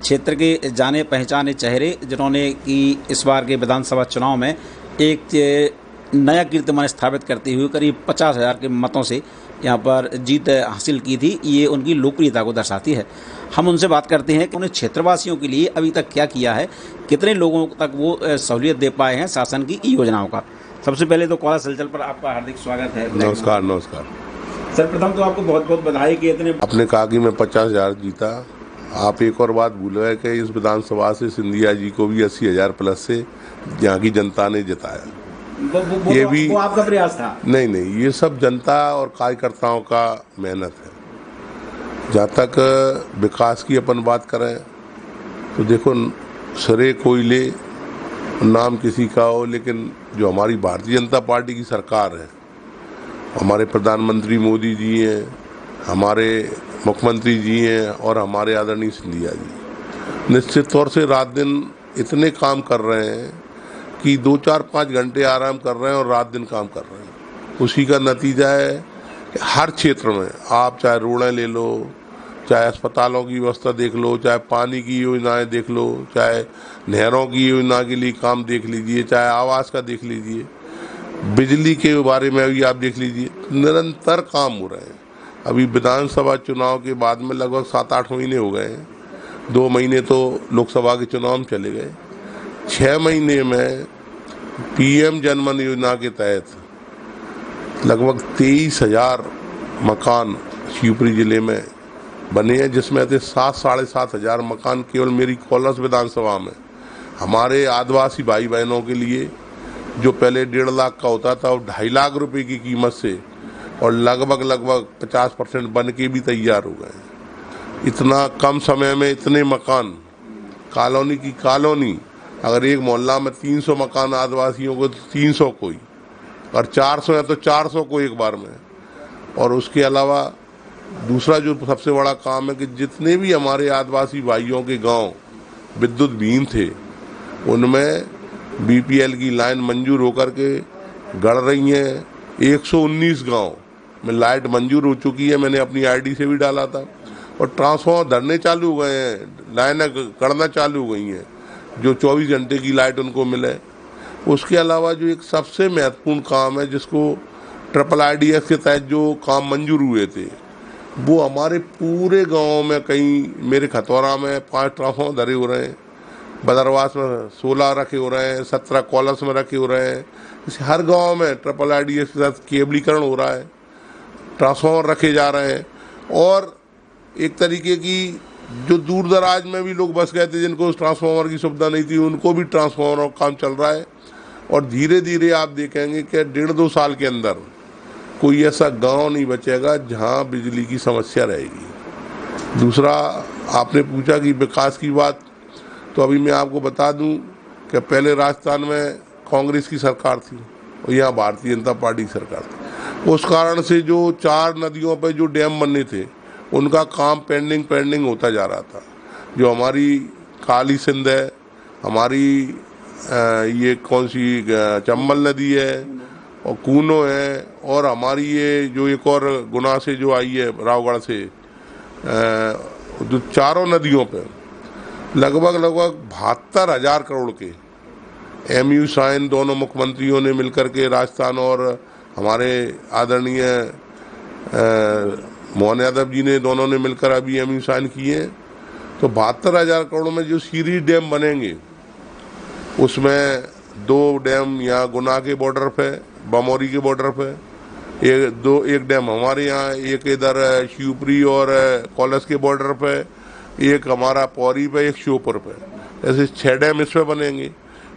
क्षेत्र के जाने पहचाने चेहरे जिन्होंने कि इस बार के विधानसभा चुनाव में एक नया कीर्तिमान स्थापित करते हुए करीब 50,000 के मतों से यहाँ पर जीत हासिल की थी, ये उनकी लोकप्रियता को दर्शाती है। हम उनसे बात करते हैं कि उन्हें क्षेत्रवासियों के लिए अभी तक क्या किया है, कितने लोगों तक वो सहूलियत दे पाए हैं शासन की योजनाओं का। सबसे पहले तो कॉलेज हलचल पर आपका हार्दिक स्वागत है। नमस्कार। नमस्कार सर, प्रथम तो आपको बहुत बहुत बधाई कि इतने आपने कहा कि मैं 50,000 जीता। आप एक और बात भूल गए कि इस विधानसभा से सिंधिया जी को भी 80,000 प्लस से यहाँ की जनता ने जिताया। ये भी वो आपका प्रयास था? नहीं, ये सब जनता और कार्यकर्ताओं का मेहनत है। जहाँ तक विकास की अपन बात करें तो देखो, सरे कोई ले नाम किसी का हो, लेकिन जो हमारी भारतीय जनता पार्टी की सरकार है, हमारे प्रधानमंत्री मोदी जी हैं, हमारे मुख्यमंत्री जी हैं और हमारे आदरणीय सिंधिया जी निश्चित तौर से रात दिन इतने काम कर रहे हैं कि 2-4-5 घंटे आराम कर रहे हैं और रात दिन काम कर रहे हैं। उसी का नतीजा है कि हर क्षेत्र में आप चाहे रोडें ले लो, चाहे अस्पतालों की व्यवस्था देख लो, चाहे पानी की योजनाएं देख लो, चाहे नहरों की योजना के लिए काम देख लीजिए, चाहे आवास का देख लीजिए, बिजली के बारे में भी आप देख लीजिए, निरंतर काम हो रहे हैं। अभी विधानसभा चुनाव के बाद में लगभग 7-8 महीने हो गए हैं। 2 महीने तो लोकसभा के चुनाव में चले गए। 6 महीने में पीएम जनमन योजना के तहत लगभग 23,000 मकान शिवपुरी जिले में बने हैं, जिसमें से 7-7,500 हजार मकान केवल मेरी कॉलेज विधानसभा में हमारे आदिवासी भाई बहनों के लिए, जो पहले 1.5 लाख का होता था और 2.5 लाख रुपए की कीमत से, और लगभग 50% बन के भी तैयार हो गए। इतना कम समय में इतने मकान, कॉलोनी की कॉलोनी, अगर एक मोहल्ला में 300 मकान आदिवासियों को तो 300 कोई, और 400 है तो 400 को एक बार में। और उसके अलावा दूसरा जो सबसे बड़ा काम है कि जितने भी हमारे आदिवासी भाइयों के गांव विद्युत विहीन थे, उनमें बीपीएल की लाइन मंजूर होकर के गड़ रही हैं। 119 गांव में लाइट मंजूर हो चुकी है, मैंने अपनी आईडी से भी डाला था। और ट्रांसफार्मर धरने चालू हो गए हैं, लाइनें गड़ना चालू हो गई हैं, जो 24 घंटे की लाइट उनको मिले। उसके अलावा जो एक सबसे महत्वपूर्ण काम है, जिसको IIDS के तहत जो काम मंजूर हुए थे, वो हमारे पूरे गाँव में, कहीं मेरे खतौरा में 5 ट्रांसफार्मर धरे हो रहे हैं, बदरवास में 16 रखे हो रहे हैं, 17 कॉलेज में रखे हो रहे हैं। इसे हर गांव में IIDS के साथ केबलीकरण हो रहा है, ट्रांसफार्मर रखे जा रहे हैं। और एक तरीके की जो दूर दराज में भी लोग बस गए थे, जिनको उस ट्रांसफार्मर की सुविधा नहीं थी, उनको भी ट्रांसफार्मर का काम चल रहा है। और धीरे धीरे आप देखेंगे कि 1.5-2 साल के अंदर कोई ऐसा गांव नहीं बचेगा जहां बिजली की समस्या रहेगी। दूसरा, आपने पूछा कि विकास की बात, तो अभी मैं आपको बता दूं कि पहले राजस्थान में कांग्रेस की सरकार थी और यहाँ भारतीय जनता पार्टी की सरकार थी। उस कारण से जो 4 नदियों पर जो डैम बनने थे, उनका काम पेंडिंग होता जा रहा था। जो हमारी काली सिंध है, हमारी ये कौन सी चंबल नदी है और कूनो है, और हमारी ये जो एक और गुना से जो आई है रावगढ़ से, जो चारों नदियों पे लगभग 72,000 करोड़ के MU साइन दोनों मुख्यमंत्रियों ने मिलकर के, राजस्थान और हमारे आदरणीय मोहन यादव जी ने, दोनों ने मिलकर अभी MU साइन किए। तो 72,000 करोड़ में जो सीरीज डैम बनेंगे, उसमें 2 डैम यहाँ गुना के बॉर्डर पे, बमौरी के बॉर्डर पे, एक डैम हमारे यहाँ, एक इधर शिवपुरी और कॉलेज के बॉर्डर पे, एक हमारा पौरी पे, एक श्योपुर पे। ऐसे 6 डैम इस पे बनेंगे।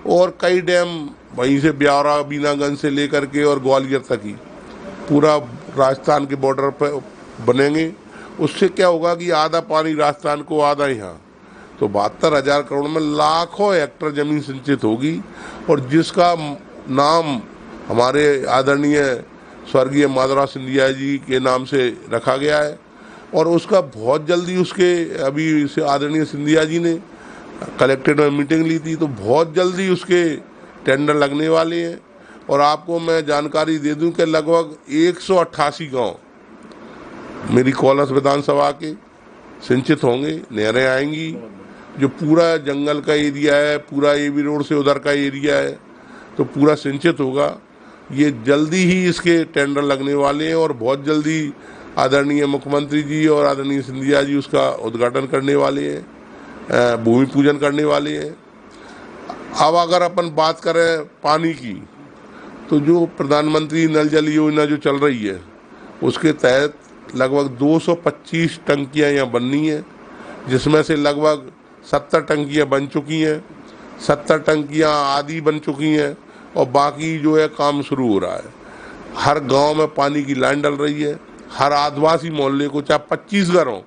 और कई डैम वहीं से ब्यावरा, बीनागंज से लेकर के और ग्वालियर तक ही पूरा राजस्थान के बॉर्डर पे बनेंगे। उससे क्या होगा कि आधा पानी राजस्थान को, आधा यहाँ, तो 72,000 करोड़ में लाखों हेक्टर जमीन सिंचित होगी। और जिसका नाम हमारे आदरणीय स्वर्गीय माधवराव सिंधिया जी के नाम से रखा गया है, और उसका बहुत जल्दी, उसके अभी आदरणीय सिंधिया जी ने कलेक्ट्रेट में मीटिंग ली थी, तो बहुत जल्दी उसके टेंडर लगने वाले हैं। और आपको मैं जानकारी दे दूं कि लगभग 188 गांव मेरी कॉलेज विधानसभा के सिंचित होंगे, नहरें आएंगी। जो पूरा जंगल का एरिया है, पूरा एबी रोड से उधर का एरिया है, तो पूरा सिंचित होगा। ये जल्दी ही इसके टेंडर लगने वाले हैं और बहुत जल्दी आदरणीय मुख्यमंत्री जी और आदरणीय सिंधिया जी उसका उद्घाटन करने वाले हैं, भूमि पूजन करने वाले हैं। अब अगर अपन बात करें पानी की, तो जो प्रधानमंत्री नल जल योजना जो चल रही है उसके तहत लगभग 225 टंकियां यहाँ बननी है, जिसमें से लगभग 70 टंकियां बन चुकी हैं, 70 टंकियां आधी बन चुकी हैं और बाकी जो है काम शुरू हो रहा है। हर गांव में पानी की लाइन डल रही है, हर आदिवासी मोहल्ले को चाहे 25 घर हों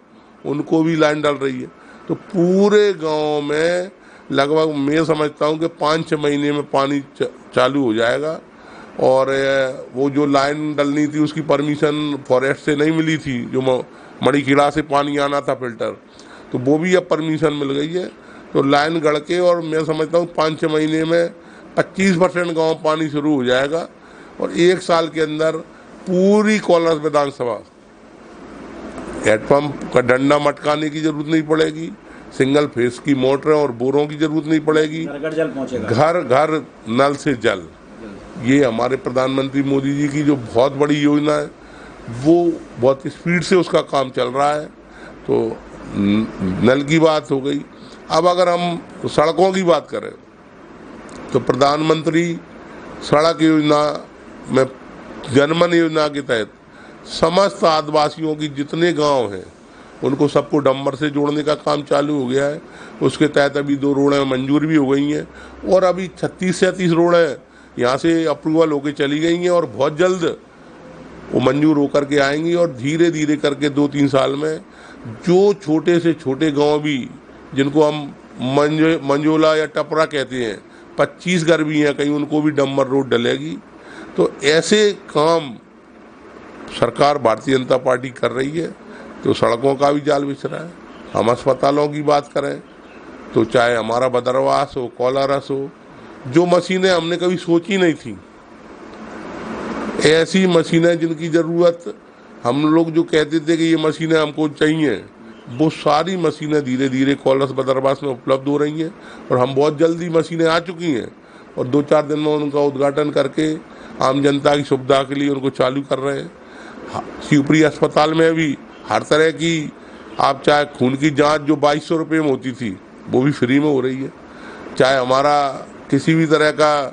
उनको भी लाइन डल रही है। तो पूरे गांव में लगभग मैं समझता हूं कि 5-6 महीने में पानी चालू हो जाएगा। और वो जो लाइन डलनी थी उसकी परमिशन फॉरेस्ट से नहीं मिली थी, जो मणिखेड़ा से पानी आना था फिल्टर, तो वो भी अब परमिशन मिल गई है। तो लाइन गढ़ के और मैं समझता हूँ 5-6 महीने में 25% गाँव पानी शुरू हो जाएगा और 1 साल के अंदर पूरी कोलारस विधानसभा हैंडपम्प का डंडा मटकाने की जरूरत नहीं पड़ेगी, सिंगल फेस की मोटरें और बोरों की जरूरत नहीं पड़ेगी, घर जल पहुंचेगा, घर घर नल से जल। ये हमारे प्रधानमंत्री मोदी जी की जो बहुत बड़ी योजना है, वो बहुत स्पीड से उसका काम चल रहा है। तो नल की बात हो गई। अब अगर हम सड़कों की बात करें तो प्रधानमंत्री सड़क योजना में जनमन योजना के तहत समस्त आदिवासियों की जितने गांव हैं उनको सबको डंबर से जोड़ने का काम चालू हो गया है। उसके तहत अभी 2 रोडें मंजूर भी हो गई हैं और अभी 36-37 रोडें यहाँ से अप्रूवल होकर चली गई हैं और बहुत जल्द वो मंजूर होकर के आएंगी। और धीरे धीरे करके 2-3 साल में जो छोटे से छोटे गांव भी, जिनको हम मंजोला या टपरा कहते हैं, 25 घर भी हैं कहीं, उनको भी डंबर रोड डलेगी। तो ऐसे काम सरकार भारतीय जनता पार्टी कर रही है। तो सड़कों का भी जाल बिछ रहा है। हम अस्पतालों की बात करें तो चाहे हमारा बदरवास हो, कोलारस हो, जो मशीनें हमने कभी सोची नहीं थी, ऐसी मशीनें जिनकी ज़रूरत हम लोग जो कहते थे कि ये मशीनें हमको चाहिए, वो सारी मशीनें धीरे धीरे कोलारस बदरवास में उपलब्ध हो रही हैं और हम बहुत जल्दी मशीनें आ चुकी हैं और 2-4 दिन में उनका उद्घाटन करके आम जनता की सुविधा के लिए उनको चालू कर रहे हैं। शिवपुरी अस्पताल में भी हर तरह की, आप चाहे खून की जांच जो 2200 रुपये में होती थी वो भी फ्री में हो रही है, चाहे हमारा किसी भी तरह का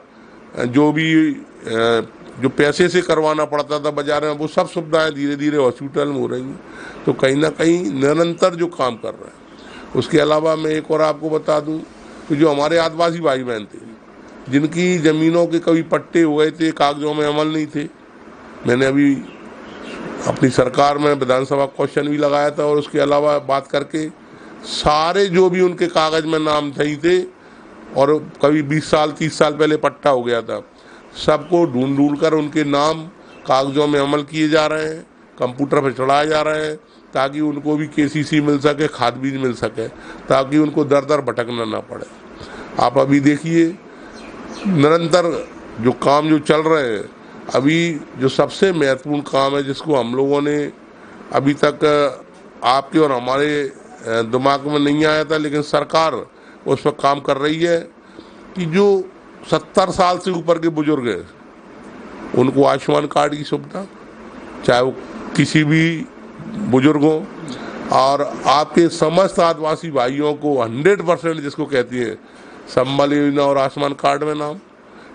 जो पैसे से करवाना पड़ता था बाजार में, वो सब सुविधाएं धीरे धीरे हॉस्पिटल में हो रही हैं। तो कहीं ना कहीं निरंतर जो काम कर रहे हैं। उसके अलावा मैं एक और आपको बता दूं कि जो हमारे आदिवासी भाई बहन थे, जिनकी ज़मीनों के कभी पट्टे हो गए थे, कागजों में अमल नहीं थे, मैंने अभी अपनी सरकार में विधानसभा क्वेश्चन भी लगाया था और उसके अलावा बात करके सारे जो भी उनके कागज में नाम सही थे और कभी 20 साल 30 साल पहले पट्टा हो गया था, सबको ढूंढ कर उनके नाम कागजों में अमल किए जा रहे हैं, कंप्यूटर पर चढ़ाए जा रहे हैं, ताकि उनको भी KCC मिल सके, खाद बीज मिल सके, ताकि उनको दर दर भटकना ना पड़े। आप अभी देखिए निरंतर जो काम जो चल रहे हैं, अभी जो सबसे महत्वपूर्ण काम है जिसको हम लोगों ने अभी तक आपके और हमारे दिमाग में नहीं आया था, लेकिन सरकार उस पर काम कर रही है कि जो 70 साल से ऊपर के बुजुर्ग हैं उनको आयुष्मान कार्ड की सुविधा, चाहे वो किसी भी बुजुर्ग हो, और आपके समस्त आदिवासी भाइयों को 100% जिसको कहती है संबल योजना और आयुष्मान कार्ड में नाम,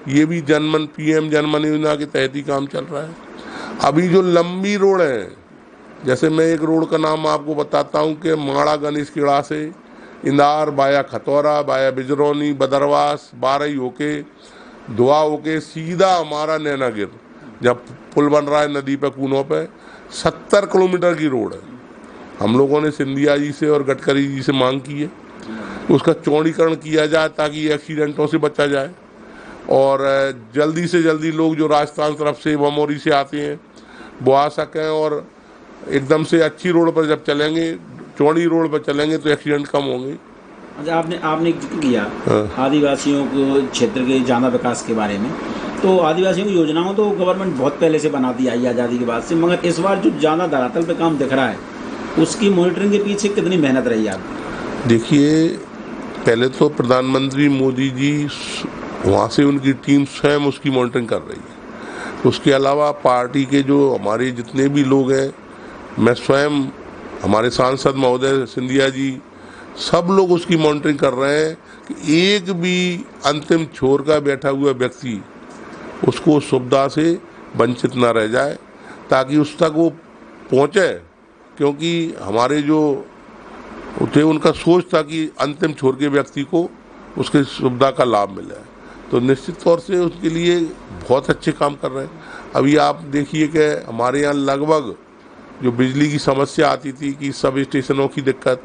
ये भी जनमन PM जनमन योजना के तहत ही काम चल रहा है। अभी जो लंबी रोड है, जैसे मैं एक रोड का नाम आपको बताता हूँ कि माड़ा गणेशखेड़ा से इंदार बाया खतौरा बाया बिजरौनी बदरवास बारई होके धुआ होके सीधा हमारा नैनागिर, जब पुल बन रहा है नदी पे कूनों पे, 70 किलोमीटर की रोड है। हम लोगों ने सिंधिया जी से और गडकरी जी से मांग की है उसका चौड़ीकरण किया जाए ताकि एक्सीडेंटों से बचा जाए और जल्दी से जल्दी लोग जो राजस्थान तरफ से बमोरी से आते हैं वो आ सकें और एकदम से अच्छी रोड पर जब चलेंगे, चौड़ी रोड पर चलेंगे तो एक्सीडेंट कम होंगे। अच्छा, आपने जिक्र किया आदिवासियों को क्षेत्र के ज़्यादा विकास के बारे में, तो आदिवासियों की योजनाओं तो गवर्नमेंट बहुत पहले से बनाती आई आज़ादी के बाद से, मगर इस बार जो ज़्यादा धरातल पे काम दिख रहा है उसकी मॉनिटरिंग के पीछे कितनी मेहनत रही आपकी? देखिए, पहले तो प्रधानमंत्री मोदी जी वहाँ से उनकी टीम स्वयं उसकी मॉनिटरिंग कर रही है। उसके अलावा पार्टी के जो हमारे जितने भी लोग हैं, मैं स्वयं, हमारे सांसद महोदय सिंधिया जी, सब लोग उसकी मॉनिटरिंग कर रहे हैं कि एक भी अंतिम छोर का बैठा हुआ व्यक्ति उसको सुविधा से वंचित ना रह जाए, ताकि उस तक वो पहुँचे। क्योंकि हमारे जो थे उनका सोच था कि अंतिम छोर के व्यक्ति को उसके सुविधा का लाभ मिले, तो निश्चित तौर से उसके लिए बहुत अच्छे काम कर रहे हैं। अभी आप देखिए कि हमारे यहाँ लगभग जो बिजली की समस्या आती थी कि सब स्टेशनों की दिक्कत,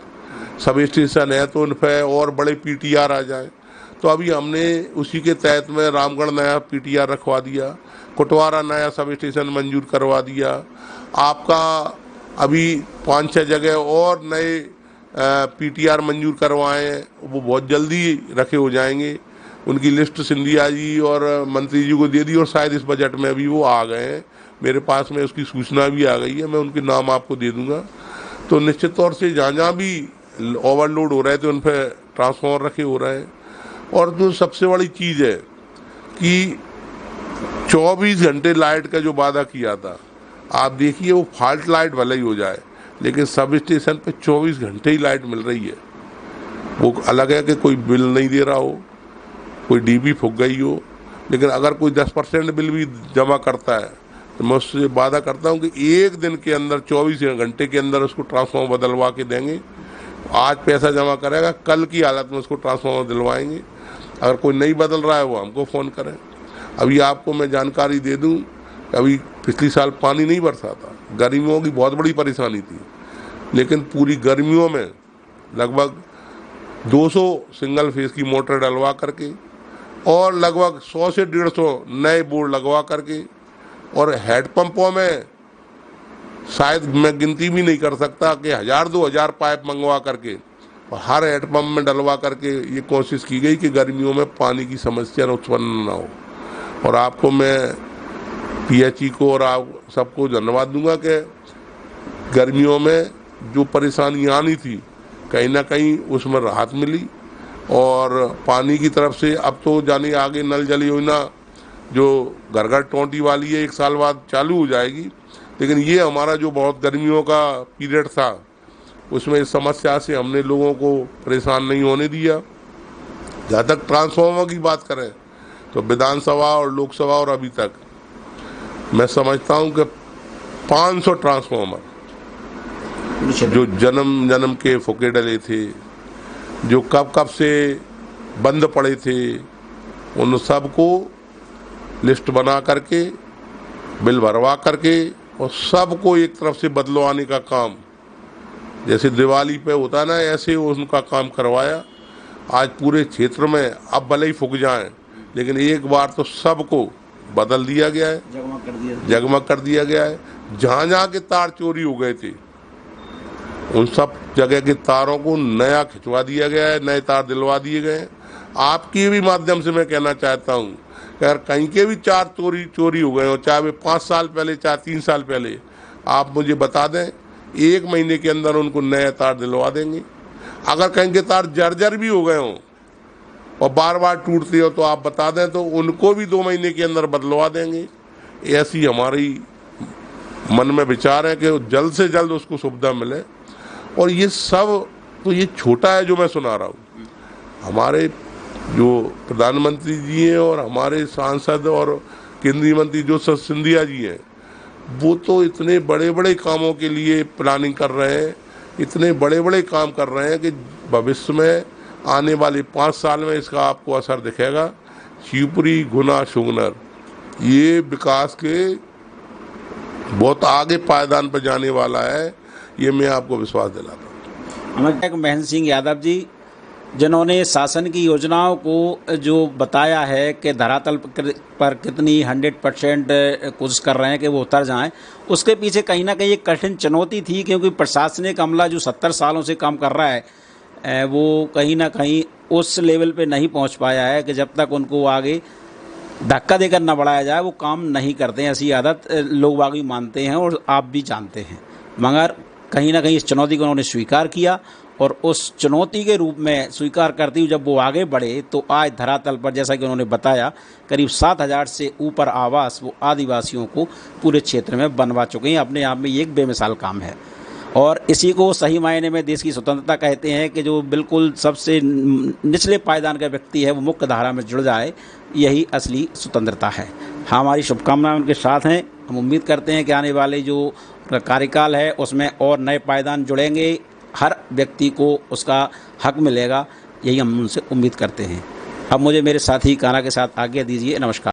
सब स्टेशन है तो उन पर और बड़े पीटीआर आ जाए, तो अभी हमने उसी के तहत में रामगढ़ नया पीटीआर रखवा दिया, कुटवारा नया सब स्टेशन मंजूर करवा दिया। आपका अभी 5-6 जगह और नए पीटीआर मंजूर करवाए हैं, वो बहुत जल्दी रखे हो जाएंगे। उनकी लिस्ट सिंधिया जी और मंत्री जी को दे दी और शायद इस बजट में अभी वो आ गए हैं, मेरे पास में उसकी सूचना भी आ गई है, मैं उनके नाम आपको दे दूंगा। तो निश्चित तौर से जहाँ जहाँ भी ओवरलोड हो रहे थे उन पर ट्रांसफार्मर रखे हो रहे हैं। और जो सबसे बड़ी चीज़ है कि 24 घंटे लाइट का जो वादा किया था, आप देखिए वो फॉल्ट लाइट भले ही हो जाए लेकिन सब स्टेशन पे 24 घंटे ही लाइट मिल रही है। वो अलग है कि कोई बिल नहीं दे रहा हो, कोई डीबी फूक गई हो, लेकिन अगर कोई 10% बिल भी जमा करता है तो मैं उससे वादा करता हूँ कि एक दिन के अंदर 24 घंटे के अंदर उसको ट्रांसफार्मर बदलवा के देंगे। आज पैसा जमा करेगा, कल की हालत में उसको ट्रांसफार्मर दिलवाएंगे। अगर कोई नहीं बदल रहा है वो हमको फ़ोन करें। अभी आपको मैं जानकारी दे दूँ, अभी पिछली साल पानी नहीं बरसा था, गर्मियों की बहुत बड़ी परेशानी थी, लेकिन पूरी गर्मियों में लगभग 200 सिंगल फेस की मोटर डलवा करके और लगभग 100 से 150 नए बोर्ड लगवा करके, और हैंडपंपों में शायद मैं गिनती भी नहीं कर सकता कि 1000-2000 पाइप मंगवा करके और हर हैंडपंप में डलवा करके ये कोशिश की गई कि गर्मियों में पानी की समस्या उत्पन्न ना हो। और आपको मैं पीएचई को और आप सबको धन्यवाद दूंगा कि गर्मियों में जो परेशानी आनी थी कहीं ना कहीं उसमें राहत मिली। और पानी की तरफ से अब तो जाने आगे नल जल योजना जो घर घर टोंटी वाली है 1 साल बाद चालू हो जाएगी, लेकिन ये हमारा जो बहुत गर्मियों का पीरियड था उसमें इस समस्या से हमने लोगों को परेशान नहीं होने दिया। जहाँ तक ट्रांसफार्मर की बात करें तो विधानसभा और लोकसभा और अभी तक मैं समझता हूँ कि 500 ट्रांसफार्मर जो जन्म के फूके डले थे, जो कब से बंद पड़े थे, उन सबको लिस्ट बना करके बिल भरवा करके और सबको एक तरफ से बदलवाने का काम, जैसे दिवाली पे होता है ना, ऐसे उनका काम करवाया। आज पूरे क्षेत्र में अब भले ही फूक जाएं लेकिन एक बार तो सबको बदल दिया गया है, जगमग कर दिया गया है। जहाँ जहाँ के तार चोरी हो गए थे उन सब जगह के तारों को नया खिंचवा दिया गया है, नए तार दिलवा दिए गए हैं। आपके भी माध्यम से मैं कहना चाहता हूँ कि अगर कहीं के भी तार चोरी हो गए हो, चाहे वे 5 साल पहले चाहे 3 साल पहले, आप मुझे बता दें, 1 महीने के अंदर उनको नए तार दिलवा देंगे। अगर कहीं के तार जर्जर भी हो गए हों और बार बार टूटते हो तो आप बता दें तो उनको भी 2 महीने के अंदर बदलवा देंगे। ऐसी हमारी मन में विचार है कि जल्द से जल्द उसको सुविधा मिले। और ये सब तो ये छोटा है जो मैं सुना रहा हूँ, हमारे जो प्रधानमंत्री जी हैं और हमारे सांसद और केंद्रीय मंत्री जो सिंधिया जी हैं, वो तो इतने बड़े बड़े कामों के लिए प्लानिंग कर रहे हैं, इतने बड़े बड़े काम कर रहे हैं कि भविष्य में आने वाले 5 साल में इसका आपको असर दिखेगा। शिवपुरी, गुना, शुगनर ये विकास के बहुत आगे पायदान पर जाने वाला है, ये मैं आपको विश्वास दिलाता हूँ। हमें महेंद्र सिंह यादव जी, जिन्होंने शासन की योजनाओं को जो बताया है कि धरातल पर कितनी 100% कोशिश कर रहे हैं कि वो उतर जाएं, उसके पीछे कहीं ना कहीं एक कठिन चुनौती थी, क्योंकि प्रशासनिक अमला जो 70 सालों से काम कर रहा है वो कहीं ना कहीं उस लेवल पे नहीं पहुंच पाया है कि जब तक उनको आगे धक्का देकर न बढ़ाया जाए वो काम नहीं करते हैं। ऐसी आदत लोग बागी मानते हैं और आप भी जानते हैं, मगर कहीं ना कहीं इस चुनौती को उन्होंने स्वीकार किया और उस चुनौती के रूप में स्वीकार करती हुई जब वो आगे बढ़े तो आज धरातल पर, जैसा कि उन्होंने बताया, करीब 7,000 से ऊपर आवास वो आदिवासियों को पूरे क्षेत्र में बनवा चुके हैं। अपने आप में ये एक बेमिसाल काम है और इसी को सही मायने में देश की स्वतंत्रता कहते हैं कि जो बिल्कुल सबसे निचले पायदान का व्यक्ति है वो मुख्य धारा में जुड़ जाए, यही असली स्वतंत्रता है। हमारी शुभकामनाएं उनके साथ हैं। हम उम्मीद करते हैं कि आने वाले जो कार्यकाल है उसमें और नए पायदान जुड़ेंगे, हर व्यक्ति को उसका हक मिलेगा, यही हम उनसे उम्मीद करते हैं। अब मुझे मेरे साथी कान्हा के साथ आज्ञा दीजिए। नमस्कार।